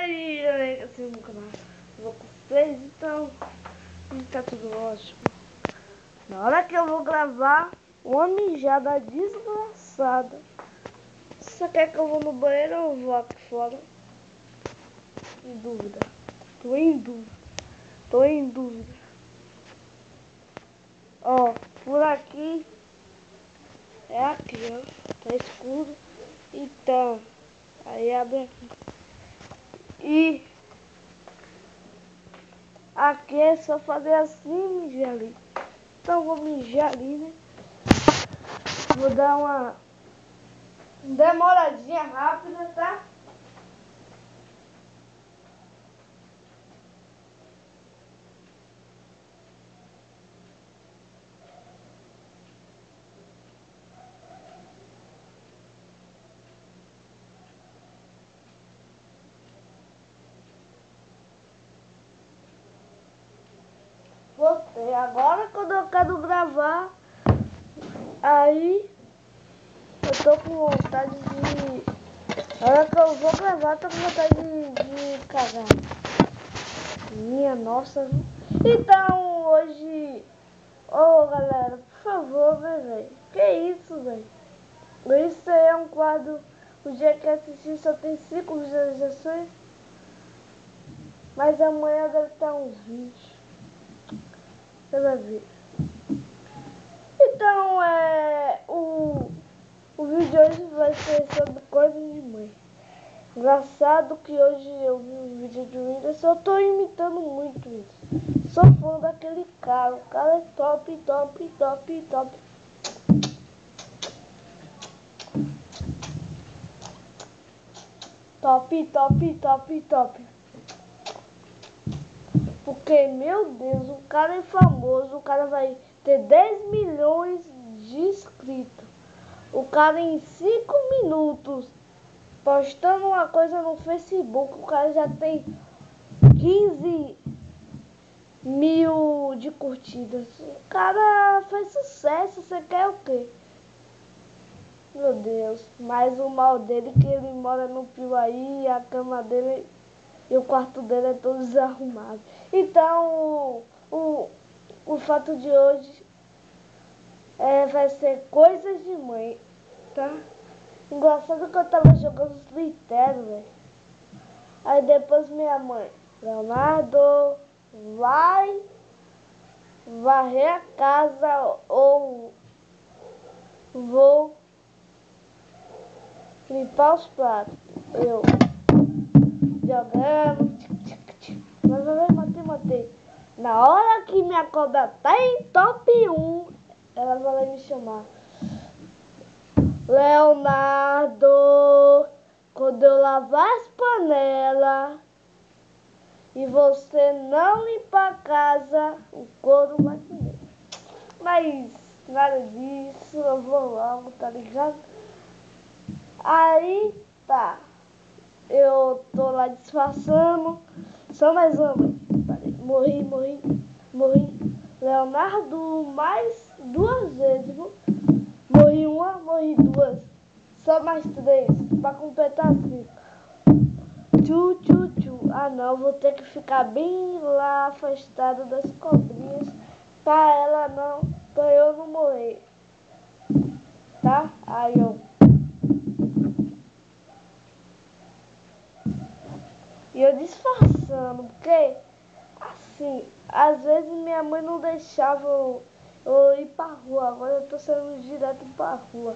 aí, assim, no canal. Vou com vocês, então tá tudo ótimo. Na hora que eu vou gravar, uma mijada desgraçada. Você quer que eu vou no banheiro ou vou aqui fora? Em dúvida. Tô em dúvida. Ó, por aqui. É aqui, ó. Tá escuro. Então, aí abre aqui. E aqui é só fazer assim, mijar ali. Então vou mijar ali, né? Vou dar uma demoradinha rápida, tá? Voltei. Agora quando eu quero gravar, aí eu tô com vontade de... A hora que eu vou gravar, tô com vontade de cagar. Minha nossa. Então hoje... Ô galera, por favor, velho. Que isso, velho? Isso aí é um quadro... O dia que assistir só tem 5 visualizações. Mas amanhã deve estar uns 20. Você vai ver. Então, o vídeo de hoje vai ser sobre coisas de mãe. Engraçado que hoje eu vi um vídeo de Whindersson, eu tô imitando muito isso. Sou fã daquele cara, o cara é top, top, top, top. Top, top, top, top. Porque, meu Deus, o cara é famoso, o cara vai ter 10 milhões de inscritos. O cara em 5 minutos, postando uma coisa no Facebook, o cara já tem 15 mil de curtidas. O cara faz sucesso, você quer o quê? Meu Deus, mas o mal dele é que ele mora no Piuí e a cama dele e o quarto dele é todo desarrumado. Então, o fato de hoje vai ser coisas de mãe, tá? Engraçado que eu tava jogando solitaire, velho. Aí depois minha mãe, Leonardo, vai varrer a casa ou vou limpar os pratos. Eu jogando, mas matei. Na hora que minha cobra tá em top 1, ela vai me chamar. Leonardo, quando eu lavar as panelas e você não limpar a casa, o couro vai comer. Mas nada disso, eu vou logo, tá ligado? Aí tá, eu tô lá disfarçando, só mais uma. Morri. Leonardo mais 2 vezes, viu? Morri uma, morri 2. Só mais 3, pra completar 5. Ah não, vou ter que ficar bem lá afastado das cobrinhas pra eu não morrer. Tá? Aí eu... E eu disfarçando, porque assim, às vezes minha mãe não deixava eu ir pra rua. Agora eu tô saindo direto pra rua.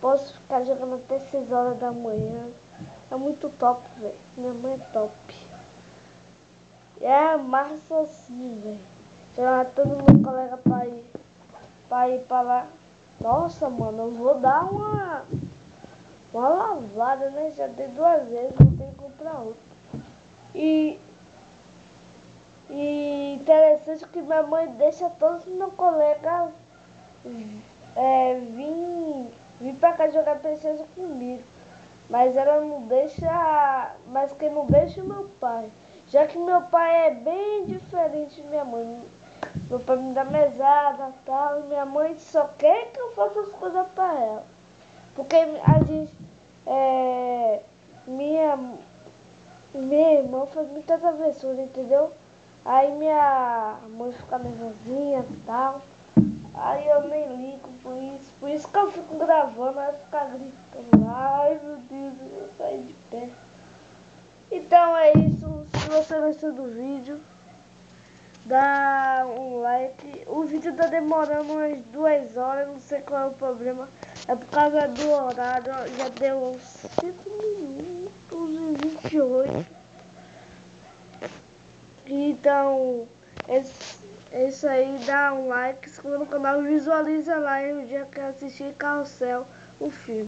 Posso ficar jogando até 6 horas da manhã. É muito top, velho. Minha mãe é top. É massa assim, velho. Chamar todo meu colega pra ir pra lá. Nossa, mano, eu vou dar uma lavada, né? Já dei 2 vezes, vou ter que comprar outra. E interessante que minha mãe deixa todos os meus colegas vir pra cá jogar PlayStation comigo. Mas ela não deixa. Mas quem não deixa é meu pai. Já que meu pai é bem diferente de minha mãe. Meu pai me dá mesada e tal. E minha mãe só quer que eu faça as coisas pra ela. Porque a gente. Minha Meu irmão faz muita travessura, entendeu? Aí minha mãe fica nervosinha e tal. Aí eu nem ligo por isso que eu fico gravando, aí ficar gritando. Ai meu Deus, eu vou sair de pé. Então é isso, se você gostou do vídeo, dá um like. O vídeo tá demorando umas 2 horas, não sei qual é o problema. É por causa do horário, já deu 5 minutos e 28. Então, esse aí dá um like, se inscreva no canal e visualiza lá o dia que eu assisti Carrossel, o filme.